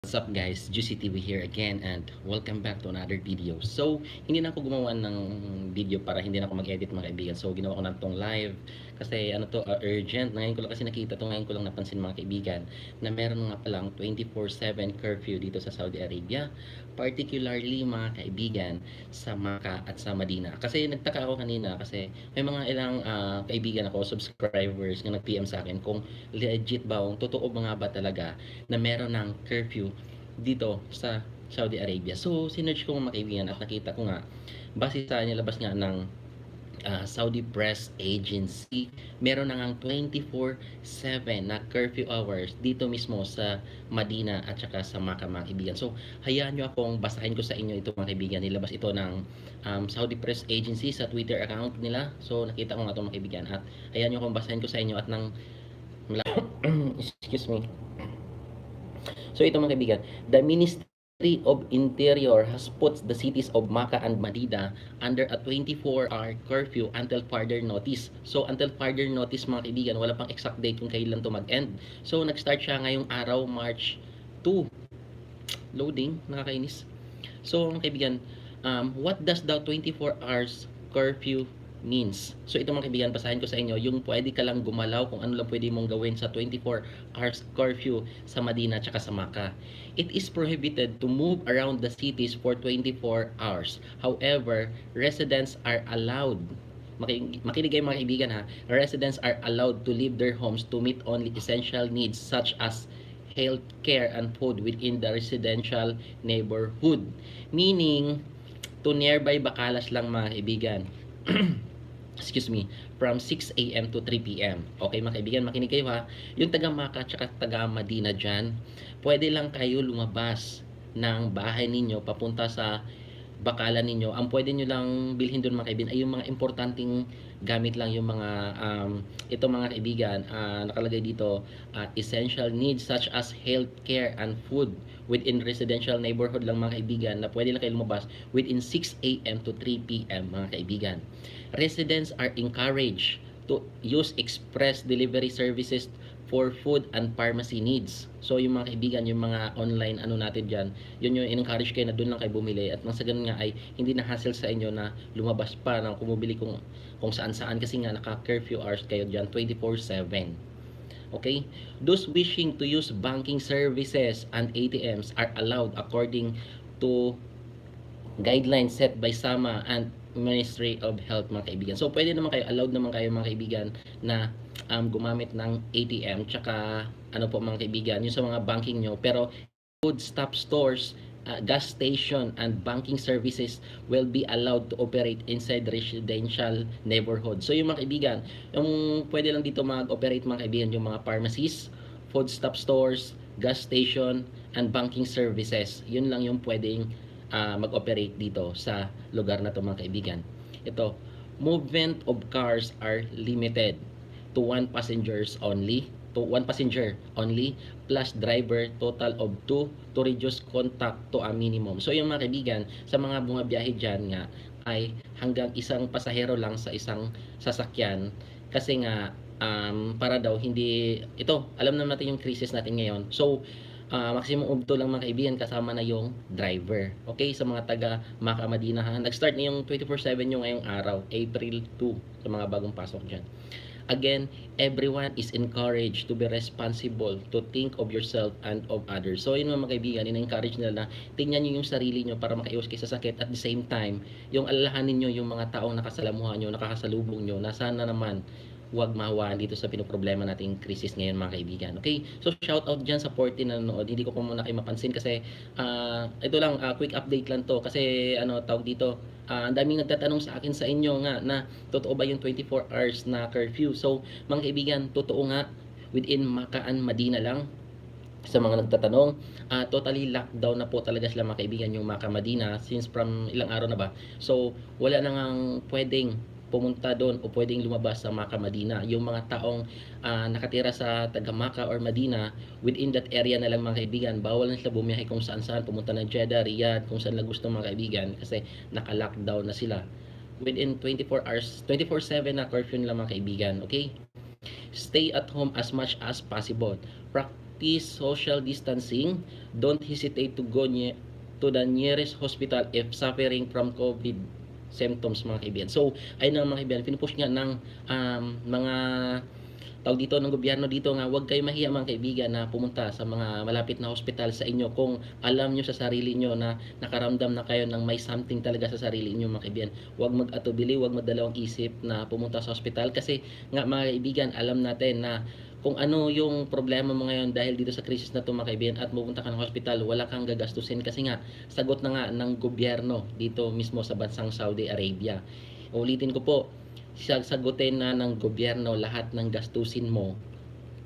What's up guys, Juicy TV here again and welcome back to another video. So, hindi na ako gumawa ng video para hindi na ako mag-edit mga kaibigan. So, ginawa ko na itong live kasi urgent. Ngayon ko lang kasi nakita ito, ngayon ko lang napansin mga kaibigan na meron nga palang 24/7 curfew dito sa Saudi Arabia. Particularly mga kaibigan sa Makkah at sa Madina. Kasi nagtaka ako kanina kasi may mga ilang kaibigan ako, subscribers na nag-PM sa akin kung legit ba, kung totoo ba nga ba talaga na meron ng curfew dito sa Saudi Arabia. So, sinerch ko mga kaibigan at nakita ko nga, base sa nilabas nga ng Saudi Press Agency, meron na ngang 24/7 na curfew hours dito mismo sa Madina at saka sa Makkah mga kaibigan. So, hayaan nyo akong basahin ko sa inyo ito mga kaibigan. Nilabas ito ng Saudi Press Agency sa Twitter account nila. So, nakita ko nga ito mga kaibigan at hayaan nyo akong basahin ko sa inyo at nang excuse me. So ito mga kaibigan, the Ministry of Interior has put the cities of Makkah and Madinah under a 24-hour curfew until further notice. So until further notice mga kaibigan, wala pang exact date kung kailan to mag-end. So nag-start siya ngayong araw, March 2. Loading, nakakainis. So mga kaibigan, what does the 24 hours curfew means? So ito mga kaibigan, basahin ko sa inyo yung pwede ka lang gumalaw, kung ano lang pwede mong gawin sa 24 hours curfew sa Madina at sa Makkah. It is prohibited to move around the cities for 24 hours. However, residents are allowed, makinig kayo mga kaibigan ha, residents are allowed to leave their homes to meet only essential needs such as health care and food within the residential neighborhood. Meaning, to nearby Bakalas lang mga kaibigan. Excuse me, from 6 a.m. to 3 p.m. Okay mga kaibigan, makinig kayo ha. Yung taga Makkah at taga Madina dyan, pwede lang kayo lumabas ng bahay ninyo papunta sa bakalan ninyo. Ang pwede nyo lang bilhin doon mga kaibigan ay yung mga importanteng gamit lang, yung mga ito mga kaibigan, nakalagay dito, essential needs such as health care and food within residential neighborhood lang mga kaibigan, na pwede lang kayo lumabas within 6 a.m. to 3 p.m. mga kaibigan. Residents are encouraged to use express delivery services for food and pharmacy needs. So yung mga kaibigan, yung mga online natin dyan, yun yung in-encourage kayo na doon lang kayo bumili, at nang sa ganun nga ay hindi na hassle sa inyo na lumabas pa ng kumubili kung saan-saan, kasi nga naka-curfew hours kayo dyan 24/7. Okay? Those wishing to use banking services and ATMs are allowed according to guidelines set by SAMA and Ministry of Health mga kaibigan. So pwede naman kayo, allowed naman kayo mga kaibigan na gumamit ng ATM tsaka mga kaibigan, yung sa mga banking nyo, pero food stop stores, gas station and banking services will be allowed to operate inside residential neighborhood. So yung mga kaibigan, yung pwede lang dito mag-operate mga kaibigan, yung mga pharmacies, food stop stores, gas station and banking services. Yun lang yung pwedeng mag-operate dito sa lugar na to mga kaibigan. Ito, movement of cars are limited to one passenger only plus driver, total of 2 to reduce contact to a minimum. So yung mga kaibigan, sa mga bumabiyahe dyan nga ay hanggang isang pasahero lang sa isang sasakyan, kasi nga para daw hindi ito, alam naman natin yung crisis natin ngayon. So maximum of 2 lang mga kaibigan, kasama na yung driver. Okay, sa mga taga Makkah Madinah, nag-start na yung 24/7 yung ngayong araw, April 2, sa mga bagong pasok dyan. Again, everyone is encouraged to be responsible, to think of yourself and of others. So yun mga kaibigan, in-encourage nila na tingnan nyo yung sarili nyo para makaiwas kayo sa sakit. At the same time, yung alalahanin nyo yung mga taong nakasalamuhan nyo, nakakasalubong nyo, na sana naman huwag mahawaan dito sa pinoproblema nating krisis ngayon mga kaibigan. Okay? So shout out dyan sa 40 na nanonood. Hindi ko po muna kayo mapansin kasi ito lang, quick update lang to. Kasi tawag dito, ang daming nagtatanong sa akin sa inyo nga na totoo ba yung 24 hours na curfew. So mga kaibigan, totoo nga, within Makkah and Madina lang. Sa mga nagtatanong, totally lockdown na po talaga sila mga kaibigan, yung Makkah Madina, since from ilang araw na ba. So wala na ngang pwedeng pumunta doon o pwedeng lumabas sa Makkah Madina. Yung mga taong nakatira sa taga Makkah or Madina, within that area na lang mga kaibigan, bawal na sila bumiyahe kung saan-saan, pumunta ng Jeddah, Riyadh, kung saan na gusto mga kaibigan, kasi naka-lockdown na sila. Within 24 hours, 24/7 na curfew nila mga kaibigan. Okay? Stay at home as much as possible. practice social distancing. Don't hesitate to go to the nearest hospital if suffering from COVID symptoms, mga kaibigan. So, ayun na mga kaibigan, pinupush nga ng mga tawag dito ng gobyerno dito nga huwag kayo mahiya mga kaibigan na pumunta sa mga malapit na hospital sa inyo kung alam nyo sa sarili nyo na nakaramdam na kayo ng may something talaga sa sarili nyo, mga kaibigan. Huwag mag-atubili, huwag magdalawang isip na pumunta sa hospital kasi nga mga kaibigan, alam natin na kung ano yung problema mo ngayon dahil dito sa krisis na ito, mga kaibigan, at pupunta ka ng hospital, wala kang gagastusin kasi nga sagot na nga ng gobyerno dito mismo sa bansang Saudi Arabia. Ulitin ko po, sagutin na ng gobyerno lahat ng gastusin mo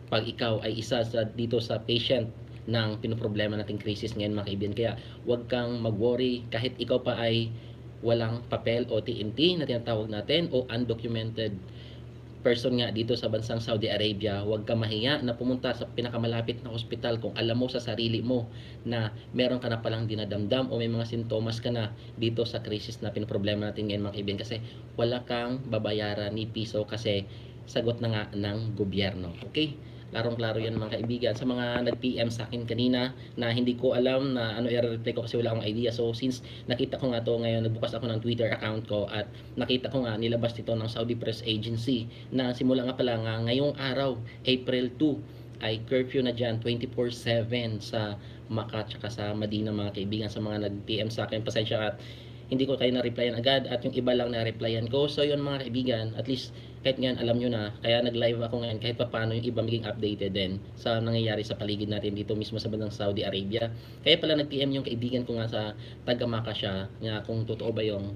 pag ikaw ay isa sa dito sa patient ng pinoproblema nating krisis ngayon, mga kaibigan. Kaya huwag kang mag-worry kahit ikaw pa ay walang papel o TNT na tinatawag natin o undocumented person nga dito sa bansang Saudi Arabia. Huwag ka mahiya na pumunta sa pinakamalapit na hospital kung alam mo sa sarili mo na meron ka na palang dinadamdam o may mga sintomas ka na dito sa krisis na pinoproblema natin ngayon, mga kaibigan, kasi wala kang babayaran ni piso kasi sagot na nga ng gobyerno. Okay? Larong-klaro yan, mga kaibigan. Sa mga nag-PM sa akin kanina na hindi ko alam na ano i-reply ko kasi wala akong idea. So since nakita ko nga to ngayon, nagbukas ako ng Twitter account ko at nakita ko nga nilabas dito ng Saudi Press Agency na simula nga pala nga ngayong araw, April 2, ay curfew na dyan 24/7 sa Makkah at sa Madina, mga kaibigan. Sa mga nag-PM sa akin, pasensya at hindi ko kayo na-replyan agad at yung iba lang na-replyan ko. So yun, mga kaibigan, at least kahit ngayon alam nyo na, kaya nag-live ako ngayon kahit pa paano yung iba maging updated din sa nangyayari sa paligid natin dito mismo sa bandang Saudi Arabia. Kaya pala nag-PM yung kaibigan ko nga sa taga Makkah siya nga kung totoo ba yung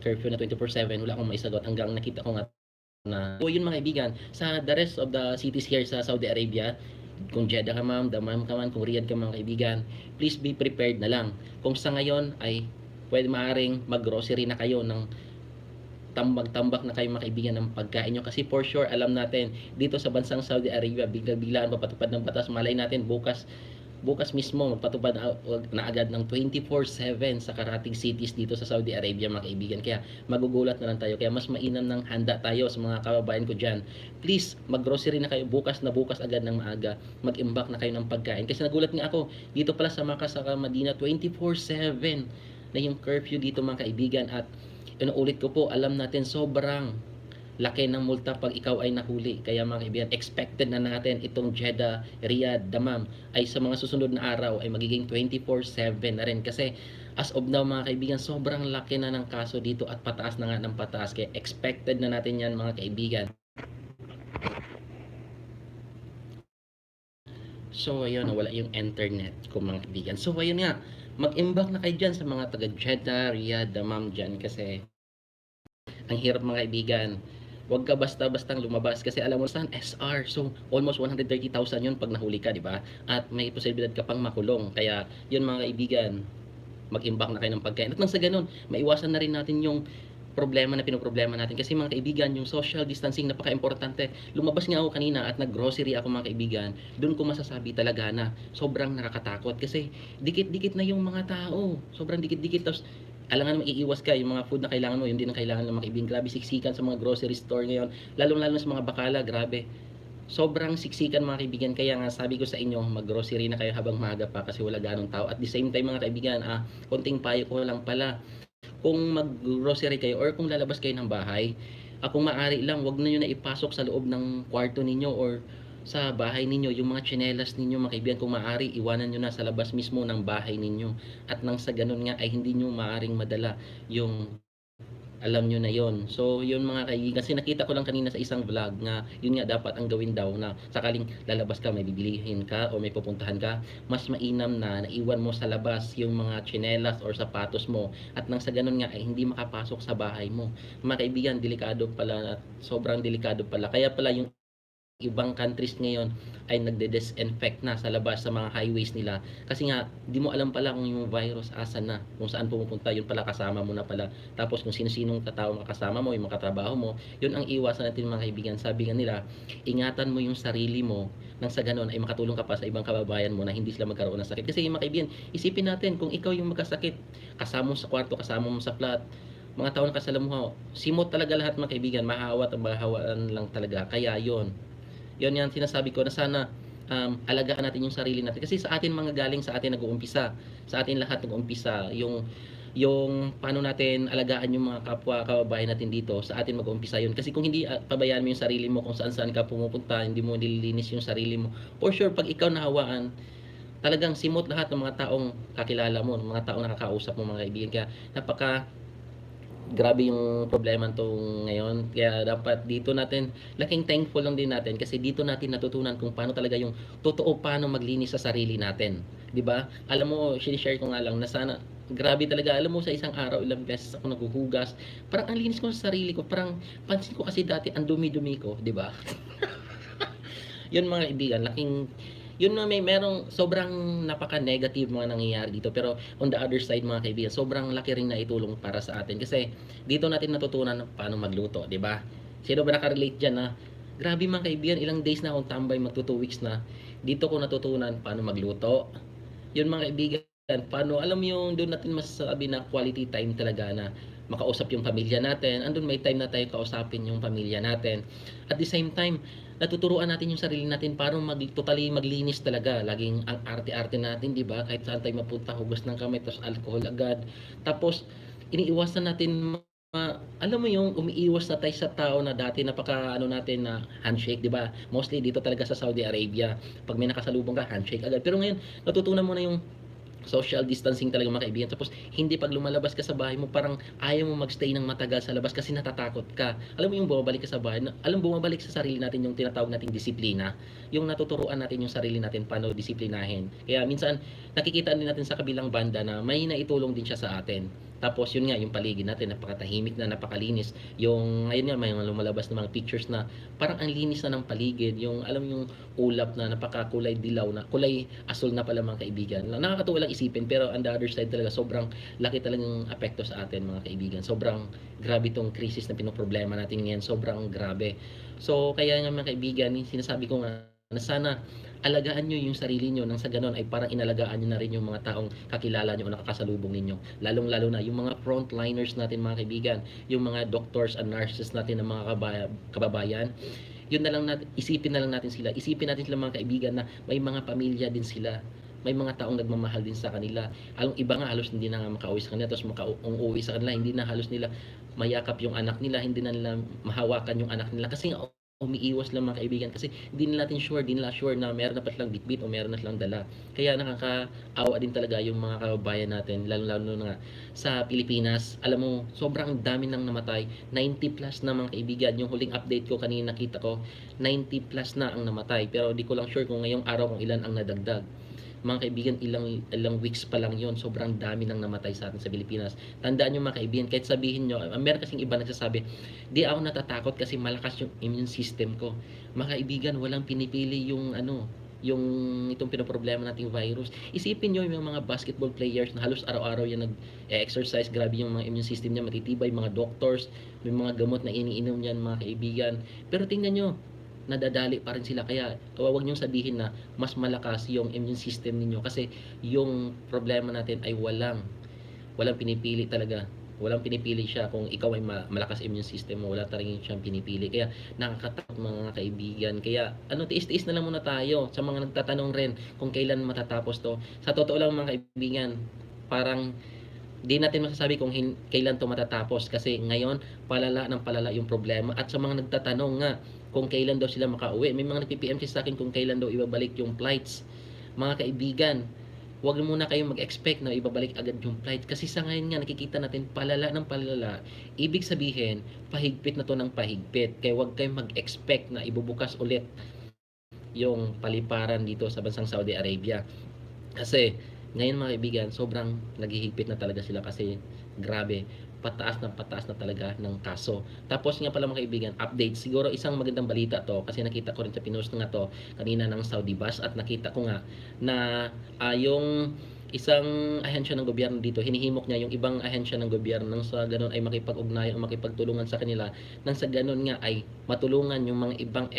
curfew na 24/7. Wala akong maisagot hanggang nakita ko nga na so yun, mga kaibigan, sa the rest of the cities here sa Saudi Arabia, kung Jeddah ka ma'am, Dammam ka man, kung Riyadh ka, mga kaibigan, please be prepared na lang. Kung sa ngayon ay pwede maaring mag-grocery na kayo ng tambak-tambak na kayo, mga kaibigan, ng pagkain nyo kasi for sure alam natin dito sa bansang Saudi Arabia bigla-biglaan papatupad ng batas. Malay natin bukas mismo magpatupad na agad ng 24/7 sa karating cities dito sa Saudi Arabia, mga kaibigan. Kaya magugulat na lang tayo. Kaya mas mainam ng handa tayo sa mga kababayan ko dyan. Please, mag-grocery na kayo bukas agad ng maaga. Mag-imbak na kayo ng pagkain. Kasi nagulat nga ako, dito pala sa Makkah sa Madina, 24/7 na yung curfew dito, mga kaibigan. At inuulit ko po, alam natin sobrang laki ng multa pag ikaw ay nahuli. Kaya, mga kaibigan, expected na natin itong Jeddah, Riyadh, Dammam ay sa mga susunod na araw ay magiging 24/7 na rin. Kasi as of now, mga kaibigan, sobrang laki na ng kaso dito at pataas na nga ng pataas. Kaya expected na natin yan, mga kaibigan. So ayun, wala yung internet ko, mga kaibigan. So ayun nga, mag-imbak na kayo dyan sa mga taga Jeddah, Riyadh, Dammam dyan kasi ang hirap, mga kaibigan. Huwag ka basta-bastang lumabas kasi alam mo saan, SR. So, almost 130,000 yun pag nahuli ka, di ba? At may posibilidad ka pang makulong. Kaya, yun, mga kaibigan, mag-imbak na kayo ng pagkain. At nang sa ganun, maiwasan na rin natin yung problema na pinoproblema natin. Kasi, mga kaibigan, yung social distancing napaka-importante. Lumabas nga ako kanina at nag-grocery ako, mga kaibigan. Doon ko masasabi talaga na sobrang nakakatakot. Kasi dikit-dikit na yung mga tao. Sobrang dikit-dikit. Tapos alangan maiiwas ka, yung mga food na kailangan mo, yung din ang kailangan ng mga kaibigan. Grabe siksikan sa mga grocery store ngayon, lalong-lalo sa mga bakala, grabe. Sobrang siksikan, mga kaibigan. Kaya nga sabi ko sa inyo, mag-grocery na kayo habang maaga pa kasi wala ganong tao. At the same time, mga kaibigan, konting payo ko lang pala. Kung mag-grocery kayo or kung lalabas kayo ng bahay, kung maaari lang, wag na nyo na ipasok sa loob ng kwarto ninyo or sa bahay ninyo yung mga tsinelas ninyo, mga kaibigan. Kung maaari, iwanan nyo na sa labas mismo ng bahay ninyo. At nang sa ganun nga ay hindi nyo maaring madala yung alam nyo na yon. So yun, mga kaibigan, kasi nakita ko lang kanina sa isang vlog nga yun nga dapat ang gawin daw, na sakaling lalabas ka, may bibilihin ka o may pupuntahan ka, mas mainam na naiwan mo sa labas yung mga tsinelas or sapatos mo at nang sa ganun nga ay hindi makapasok sa bahay mo. Mga kaibigan, delikado pala, sobrang delikado pala. Kaya pala yung ibang countries ngayon ay nagde-disinfect na sa labas sa mga highways nila kasi nga di mo alam pala kung yung virus asan na, kung saan pumupunta, yun pala kasama mo na pala. Tapos kung sino-sinong katao makasama mo, yung makatrabaho mo, yun ang iwasan natin, mga kaibigan. Sabi nga nila, ingatan mo yung sarili mo nang sa ganun ay makatulong ka pa sa ibang kababayan mo na hindi sila magkaroon ng sakit. Kasi mga kaibigan, isipin natin kung ikaw yung magkasakit, kasama mo sa kwarto, kasama mo sa flat, mga tao na kasalamuha, simot talaga lahat, mga kaibigan, mahawat ang mahawaan lang talaga. Kaya yon, Yun yan sinasabi ko na sana alagaan natin yung sarili natin. Kasi sa atin mga galing, sa atin nag-uumpisa. Sa atin lahat nag-uumpisa. Yung paano natin alagaan yung mga kapwa kababayan natin dito, sa atin mag-uumpisa yun. Kasi kung hindi pabayaan mo yung sarili mo kung saan-saan ka pumupunta, hindi mo nililinis yung sarili mo, for sure, pag ikaw nahawaan, talagang simot lahat ng mga taong kakilala mo, ng mga taong nakakausap mo, mga kaibigan. Kaya napaka grabe yung problema to ngayon. Kaya dapat dito natin, laking thankful lang din natin kasi dito natin natutunan kung paano talaga yung totoo paano maglinis sa sarili natin. 'Di ba? Alam mo, share ko nga lang na sana grabe talaga. Alam mo, sa isang araw, ilang beses ako naghuhugas. Parang ang linis ko sa sarili ko. Parang pansin ko kasi dati ang dumi-dumi ko, 'di ba? Yun mga kaibigan, laking yun na merong sobrang napaka-negative mga nangyayari dito, pero on the other side mga kaibigan, sobrang laki rin na itulong para sa atin kasi dito natin natutunan paano magluto, 'di ba? Sino ba naka-relate diyan na grabe mga kaibigan, ilang days na akong tambay, magto 2 weeks na. Dito ko natutunan paano magluto. Yun mga kaibigan, paano alam mo yung doon natin masasabi na quality time talaga na makausap yung pamilya natin. Andun may time na tayo kausapin yung pamilya natin. At the same time, natuturuan natin yung sarili natin paano totally maglinis talaga. Laging ang arte-arte natin, 'di ba? Kahit saan tayo mapunta, hugas ng kamay, tapos alcohol agad. Tapos iniiwasan natin alam mo yung umiiwas na tayo sa tao na dati napaka ano natin na handshake, 'di ba? Mostly dito talaga sa Saudi Arabia. Pag may nakasalubong ka, handshake agad. Pero ngayon, natutunan mo na yung social distancing talaga mga kaibigan. Tapos hindi pag lumalabas ka sa bahay mo, parang ayaw mo magstay ng matagal sa labas kasi natatakot ka. Alam mo yung bumabalik ka sa bahay, alam bumabalik sa sarili natin yung tinatawag nating disiplina. Yung natuturuan natin yung sarili natin paano disiplinahin. Kaya minsan nakikita din natin sa kabilang banda na may naitulong din siya sa atin. Tapos yun nga, yung paligid natin, napakatahimik na, napakalinis. Yung, ngayon nga, may mga lumalabas na mga pictures na parang ang linis na ng paligid. Yung, alam yung ulap na napakakulay dilaw na, kulay asul na pala mga kaibigan. Nakakatuwa lang isipin, pero on the other side talaga, sobrang laki talagang apekto sa atin mga kaibigan. Sobrang grabe tong krisis na pinoproblema natin ngayon. Sobrang grabe. So, kaya nga mga kaibigan, sinasabi ko nga, na sana alagaan nyo yung sarili nyo nang sa ganon ay parang inalagaan nyo na rin yung mga taong kakilala nyo o nakakasalubong ninyo. Lalong-lalo na yung mga frontliners natin mga kaibigan, yung mga doctors and nurses natin ng mga kababayan. Yun na lang natin, isipin na lang natin sila. Isipin natin sila mga kaibigan na may mga pamilya din sila. May mga taong nagmamahal din sa kanila. Ang iba nga halos hindi na nga makauwi sa kanila, tapos makauwi sa kanila, hindi na halos nila mayakap yung anak nila, hindi na nila mahawakan yung anak nila kasi umiiwas lang mga kaibigan kasi hindi nila natin sure, hindi nila sure na meron na pa silang bitbit o meron na silang dala. Kaya nakakaawa din talaga yung mga kababayan natin, lalo na sa Pilipinas. Alam mo, sobrang dami nang namatay. 90 plus na mga kaibigan. Yung huling update ko kanina nakita ko, 90 plus na ang namatay. Pero di ko lang sure kung ngayong araw kung ilan ang nadagdag. Mga kaibigan, ilang weeks pa lang yon, sobrang dami nang namatay sa atin sa Pilipinas. Tandaan nyo mga kaibigan, kahit sabihin nyo, meron kasing iba nagsasabi, di ako natatakot kasi malakas yung immune system ko. Mga kaibigan, walang pinipili yung yung itong pinoproblema nating virus. Isipin nyo yung mga basketball players na halos araw-araw yan nag-exercise, grabe yung mga immune system niya, matitibay, mga doctors, may mga gamot na iniinom yan mga kaibigan. Pero tingnan nyo, nadadali pa rin sila. Kaya huwag niyong sabihin na mas malakas yung immune system ninyo kasi yung problema natin ay walang pinipili talaga. Walang pinipili siya kung ikaw ay malakas immune system mo, wala talagang siyang pinipili. Kaya nakakatakot mga kaibigan. Kaya tiis-tiis na lang muna tayo sa mga nagtatanong rin kung kailan matatapos to. Sa totoo lang mga kaibigan, parang di natin masasabi kung kailan to matatapos kasi ngayon palala ng palala yung problema. At sa mga nagtatanong nga kung kailan daw sila makauwi, may mga nagpi-PM sa akin kung kailan daw ibabalik yung flights. Mga kaibigan, huwag muna kayong mag-expect na ibabalik agad yung flight kasi sa ngayon nga nakikita natin palala ng palala. Ibig sabihin, pahigpit na to ng pahigpit. Kaya huwag kayong mag-expect na ibubukas ulit yung paliparan dito sa bansang Saudi Arabia. Kasi ngayon mga kaibigan, sobrang naghihigpit na talaga sila kasi grabe, pataas na talaga ng kaso. Tapos nga pala mga kaibigan, update. Siguro isang magandang balita to kasi nakita ko rin sa pinost nga to kanina ng Saudi Bus at nakita ko nga na yung isang ahensya ng gobyerno dito, hinihimok niya yung ibang ahensya ng gobyerno nang sa ganun ay makipag-ugnayan o makipagtulungan sa kanila nang sa ganun nga ay matulungan yung mga ibang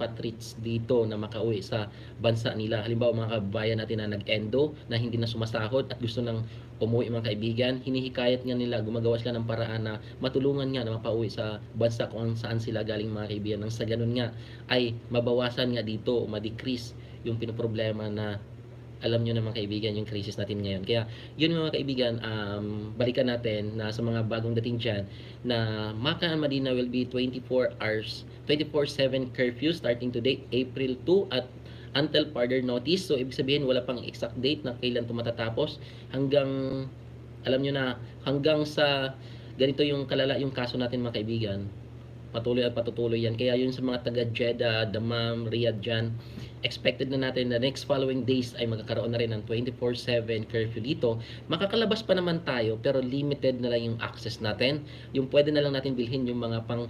expatriates dito na makauwi sa bansa nila. Halimbawa, mga kababayan natin na nag-endo, na hindi na sumasahod at gusto ng umuwi, mga kaibigan, hinihikayat nga nila, gumagawa sila ng paraan na matulungan nga na mapauwi sa bansa kung saan sila galing, mga kaibigan. Nang sa ganun nga ay mabawasan nga dito, ma-decrease yung pinoproblema na alam nyo naman, kaibigan, yung crisis natin ngayon. Kaya yun, mga kaibigan, balikan natin na sa mga bagong dating dyan na Maka and Medina will be 24 hours 24/7 curfew starting today April 2 at until further notice. So ibig sabihin wala pang exact date na kailan ito matatapos, hanggang alam nyo na, hanggang sa ganito yung kalala yung kaso natin, mga kaibigan, patuloy at patutuloy yan. Kaya yun sa mga taga Jeddah, Dammam, Riyadh dyan, expected na natin na next following days ay magkakaroon na rin ng 24/7 curfew dito. Makakalabas pa naman tayo pero limited na lang yung access natin. Yung pwede na lang natin bilhin yung mga pang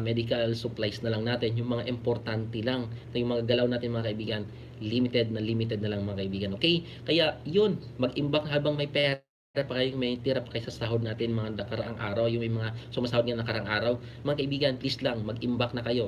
medical supplies na lang natin, yung mga importante lang. Yung mga galaw natin, mga kaibigan, limited na lang, mga kaibigan. Okay? Kaya yun, mag-imbak habang may pera pa kayo, may tira pa kayo sa sahod natin mga nakaraang araw, yung may mga sumasahod nga nakaraang araw. Mga kaibigan, please lang, mag-imbak na kayo.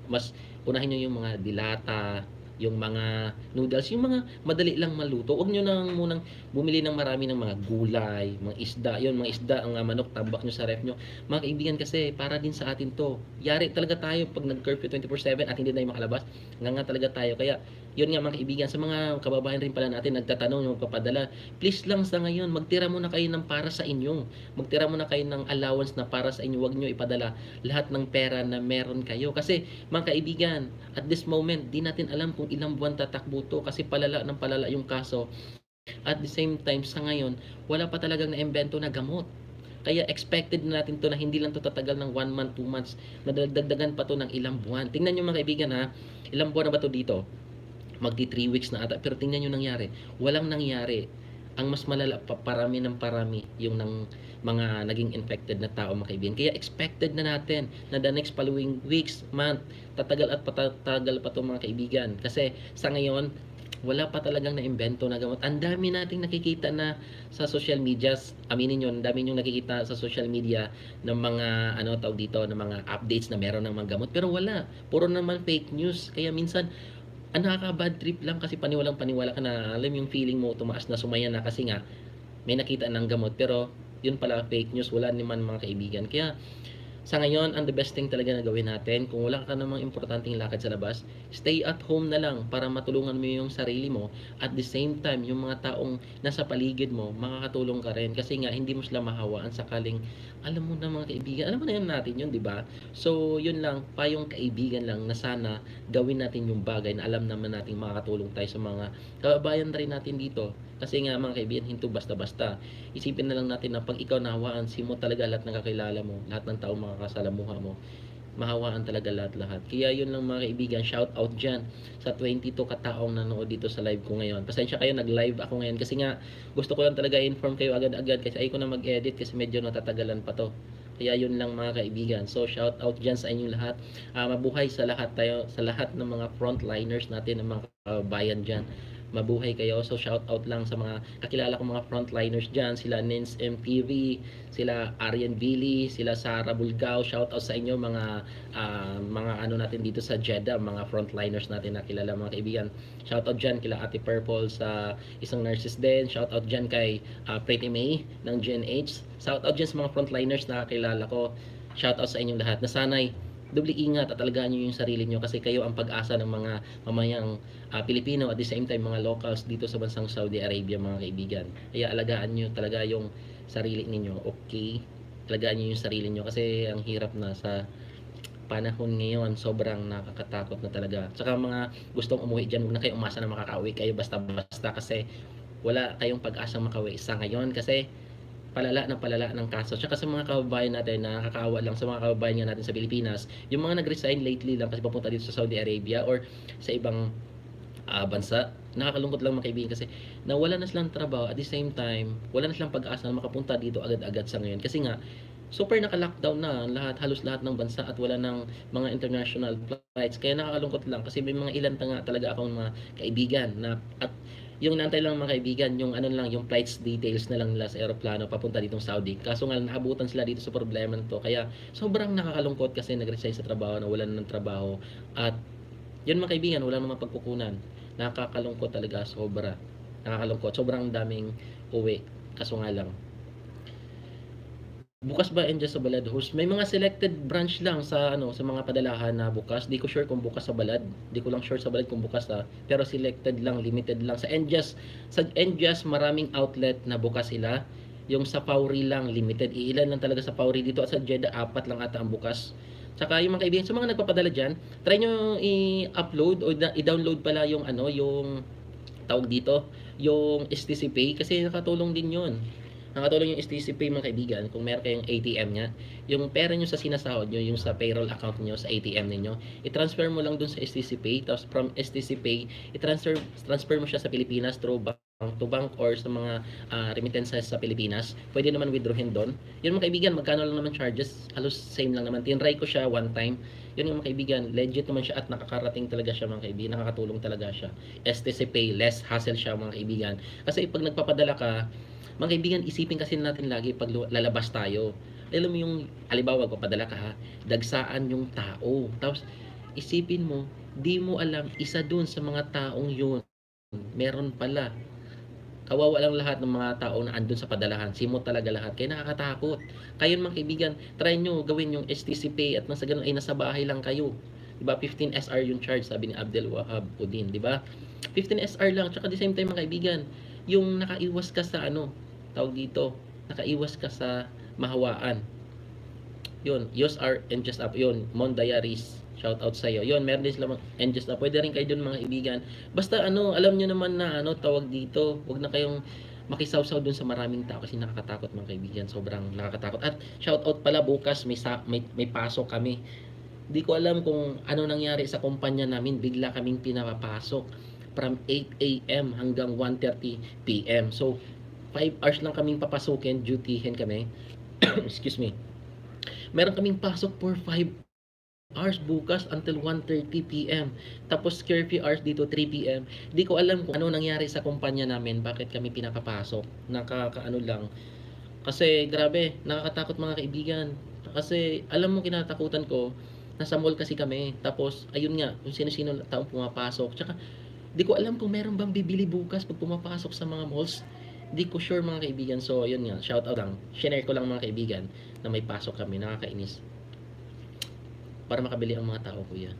Mas unahin nyo yung mga dilata, yung mga noodles, yung mga madali lang maluto. Huwag nyo nang munang bumili ng marami ng mga gulay, mga isda. Yun, mga isda, ang manok, tambak nyo sa ref nyo. Mga kaibigan, kasi para din sa atin to. Yari talaga tayo pag nag-curfew 24/7 at hindi na makalabas. Nga talaga tayo. Kaya, yun nga, mga kaibigan, sa mga kababayan rin pala natin, nagtatanong, yung magpapadala, please lang sa ngayon, magtira muna kayo ng para sa inyo. Magtira muna kayo ng allowance na para sa inyo. Huwag nyo ipadala lahat ng pera na meron kayo. Kasi, mga kaibigan, at this moment, di natin alam kung ilang buwan tatakbo to kasi palala ng palala yung kaso. At the same time, sa ngayon, wala pa talagang na-imbento na gamot. Kaya expected na natin to na hindi lang to tatagal ng 1 month, 2 months, nadagdagan pa to ng ilang buwan. Tingnan nyo, mga kaibigan, ha, ilang buwan na ba to dito? Magti 3 weeks na ata, pero tingnan nyo nangyari, walang nangyari. Ang mas malala, parami ng parami yung ng mga naging infected na tao, mga kaibigan. Kaya expected na natin na the next following weeks, month, tatagal at patatagal pa to, mga kaibigan. Kasi sa ngayon, wala pa talagang na-imbento na gamot. Ang dami nating nakikita na sa social media, aminin nyo, ang dami nyo nakikita sa social media ng mga, tawag dito, ng mga updates na meron ng mga gamot. Pero wala. Puro naman fake news. Kaya minsan, nakaka-bad trip lang kasi paniwalang-paniwala ka na, alam yung feeling mo, tumaas na, sumaya na kasi nga, may nakita ng gamot. Pero, yun pala, fake news, wala naman, mga kaibigan. Kaya, sa ngayon, ang the best thing talaga na gawin natin, kung wala ka namang importanteng lakad sa labas, stay at home na lang para matulungan mo yung sarili mo. At the same time, yung mga taong nasa paligid mo, makakatulong ka rin. Kasi nga, hindi mo sila mahawaan sakaling, alam mo na, mga kaibigan, alam mo na yun natin yun, di ba? So, yun lang, payong kaibigan lang na sana gawin natin yung bagay na alam naman natin makakatulong tayo sa mga kababayan rin natin dito. Kasi nga, mga kaibigan, hindi basta-basta. Isipin na lang natin na pag ikaw nahawaan, mo talaga lahat ng kakilala mo, lahat ng tao makakasalamuha mo, mahawaan talaga lahat-lahat. Kaya yun lang, mga kaibigan, shout out dyan sa 22 kataong nanood dito sa live ko ngayon. Pasensya kayo, nag-live ako ngayon kasi nga gusto ko lang talaga inform kayo agad-agad kasi ayoko na mag-edit kasi medyo natatagalan pa to. Kaya yun lang, mga kaibigan. So shout out dyan sa inyong lahat. Mabuhay sa lahat tayo, sa lahat ng mga frontliners natin, ng mga kabayan dyan. Mabuhay kayo. So shout out lang sa mga kakilala kong mga frontliners dyan, sila Nins MTV, sila Arian Billy, sila Sara Bulgao. Shout out sa inyo, mga ano natin dito sa Jeddah, mga frontliners natin na kilala, mga kaibigan. Shout out dyan kila Ate Purple sa isang nurses din. Shout out dyan kay Pretty May ng GNH. Shout out dyan sa mga frontliners na kakilala ko. Shout out sa inyong lahat na sanay doble ingat at alagaan nyo yung sarili nyo kasi kayo ang pag-asa ng mga mamayang Pilipino at the same time mga locals dito sa bansang Saudi Arabia, mga kaibigan. Kaya alagaan nyo talaga yung sarili ninyo, okay? Alagaan nyo yung sarili nyo kasi ang hirap na sa panahon ngayon, sobrang nakakatakot na talaga. Tsaka mga gustong umuwi dyan, huwag na kayo umasa na makakauwi kayo basta-basta kasi wala kayong pag-asang makauwi sa ngayon kasi palala ng kaso. Tsaka sa mga kababayan natin na nakakaawa lang sa mga kababayan natin sa Pilipinas, yung mga nag-resign lately lang kasi papunta dito sa Saudi Arabia or sa ibang bansa, nakakalungkot lang, mga kaibigan, kasi nawala na silang trabaho at the same time, wala na silang pag-asa na makapunta dito agad-agad sa ngayon. Kasi nga, super naka-lockdown na halos lahat ng bansa at wala ng mga international flights. Kaya nakakalungkot lang kasi may mga ilan talaga akong mga kaibigan na at yung nantay lang, mga kaibigan, yung yung flights details na lang nila sa eroplano papunta ditong Saudi. Kaso nga nakabutan sila dito sa problema nito. Kaya sobrang nakakalungkot kasi nag-resign sa trabaho, nawalan ng trabaho at Yun mga kaibigan, wala namang pagkukunan. Nakakalungkot talaga, sobra. Nakakalungkot. Sobrang daming uwi. Kaso nga lang, bukas ba and just sa Balad host? May mga selected branch lang sa ano sa mga padalahan na bukas. Di ko sure kung bukas sa Balad. Di ko lang sure sa Balad kung bukas ha. Pero selected lang, limited lang. Sa Enjas maraming outlet na bukas sila. Yung sa Pauri lang limited. Iilan lang talaga sa Pauri dito at sa Jeddah apat lang ata ang bukas. Tsaka yung mga kaibigan, sa mga nagpapadala diyan, try nyo i-upload o i-download pala yung ano, yung tawag dito, yung STC Pay kasi nakatulong din 'yon. Nakatulong yung STC Pay mga kaibigan kung meron kayong ATM niya. Yung pera nyo sa sinasahod nyo, yung sa payroll account nyo, sa ATM ninyo, i-transfer mo lang dun sa STC Pay. Tapos from STC Pay, i-transfer mo siya sa Pilipinas through bank to bank or sa mga remittances sa Pilipinas. Pwede naman withdrawin doon. Yun mga kaibigan, magkano lang naman charges? Halos same lang naman. Tinry ko siya one time. Yun yung mga kaibigan, legit naman siya at nakakarating talaga siya mga kaibigan. Nakakatulong talaga siya. STC Pay, less hassle siya mga kaibigan. Kasi pag nagpapadala ka, mga kaibigan, isipin kasi natin lagi pag lalabas tayo. Alam mo yung, halimbawa, magpapadala ka ha, dagsaan yung tao. Tapos, isipin mo, di mo alam, isa dun sa mga taong yun, meron pala. Kawawa lang lahat ng mga tao na andun sa padalahan. Simot talaga lahat. Kaya nakakatakot. Kayo mga kaibigan, try nyo gawin yung STC Pay at nasa ganun ay nasa bahay lang kayo. Diba? 15 SR yung charge, sabi ni Abdel Wahab Udin. Diba? 15 SR lang. Tsaka the same time mga kaibigan, yung nakaiwas ka sa ano, tawag dito, nakaiwas ka sa mahawaan. Yun, use our and just up. Yun, Mon Diaries. Shout out sa iyo. Yun, meron din sila and just up. Pwede rin kayo dun mga kaibigan. Basta ano, alam nyo naman na ano, tawag dito. Huwag na kayong makisawsaw dun sa maraming tao kasi nakakatakot mga kaibigan. Sobrang nakakatakot. At shout out pala bukas, may pasok kami. Di ko alam kung ano nangyari sa kumpanya namin. Bigla kaming pinapapasok from 8 a.m. hanggang 1:30 p.m. So, 5 hours lang kaming papasukin, dutyhin kami. Excuse me. Meron kaming pasok for 5 hours bukas until 1:30 p.m. Tapos curfew hours dito 3 p.m. Di ko alam kung ano nangyari sa kumpanya namin, bakit kami pinapapasok. Nakakaano lang. Kasi grabe, nakakatakot mga kaibigan. Kasi alam mo kinatakutan ko, nasa mall kasi kami. Tapos ayun nga, kung sino-sino taong pumapasok. Tsaka di ko alam kung meron bang bibili bukas pag pumapasok sa mga malls. Di ko sure mga kaibigan. So ayun nga, shout out lang. Share ko lang mga kaibigan na may pasok kami. Nakakainis. Para makabili ang mga tao kuya.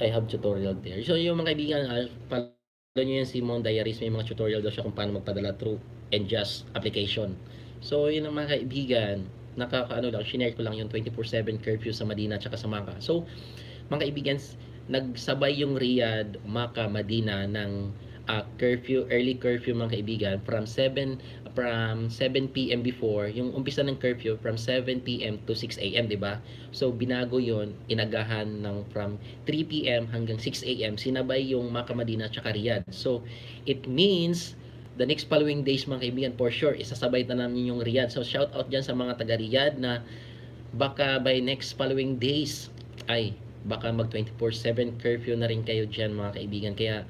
I have tutorial there. So yung mga kaibigan, follow nyo yan si Mon Diaries. May mga tutorial daw siya kung paano magpadala through Enjust application. So yun ang mga kaibigan. Nakakaano lang, shinare ko lang yung 24/7 curfew sa Madina at sa Maka. So mga kaibigan, nagsabay yung Riyadh, Maka, Madina ng early curfew mga kaibigan from 7 p.m. before, yung umpisa ng curfew from 7 p.m. to 6 a.m., 'di ba? So binago 'yon, inagahan ng from 3 p.m. hanggang 6 a.m. Sinabay yung Maka, Madina at Riyadh. So it means the next following days mga kaibigan, for sure isasabay na namin yung Riyadh. So shout out diyan sa mga taga Riyadh na baka by next following days ay baka mag 24/7 curfew na rin kayo diyan mga kaibigan. Kaya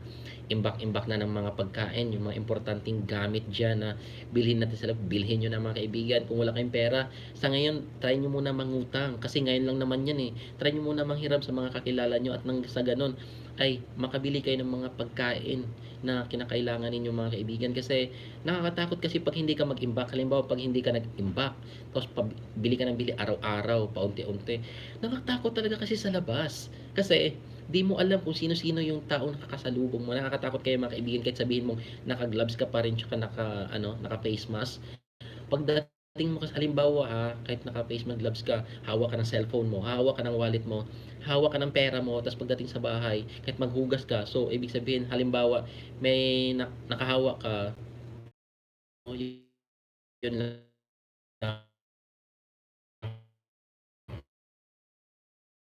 imbak-imbak na ng mga pagkain, yung mga importanteng gamit dyan na bilhin natin sila, bilhin nyo na mga kaibigan. Kung wala kayong pera, sa ngayon, try nyo muna mangutang. Kasi ngayon lang naman yan eh. Try nyo muna manghiram sa mga kakilala nyo at nang sa ganun, ay makabili kayo ng mga pagkain na kinakailangan ninyo mga kaibigan. Kasi nakakatakot kasi pag hindi ka mag-imbak. Halimbawa, pag hindi ka nag-imbak, tapos bili ka ng bili araw-araw, paunti-unti. Nakakatakot talaga kasi sa labas. Kasi di mo alam kung sino-sino yung taong nakakasalubong mo. Nakakatakot kayo mga kaibigan kahit sabihin mong naka-gloves ka pa rin tsaka naka-face mask. Pagdating mo kasi halimbawa kahit naka-face mask, gloves ka, hawak ka ng cellphone mo, hawak ka ng wallet mo, hawak ka ng pera mo, tapos pagdating sa bahay, kahit maghugas ka, so ibig sabihin halimbawa may nakahawak ka, yun lang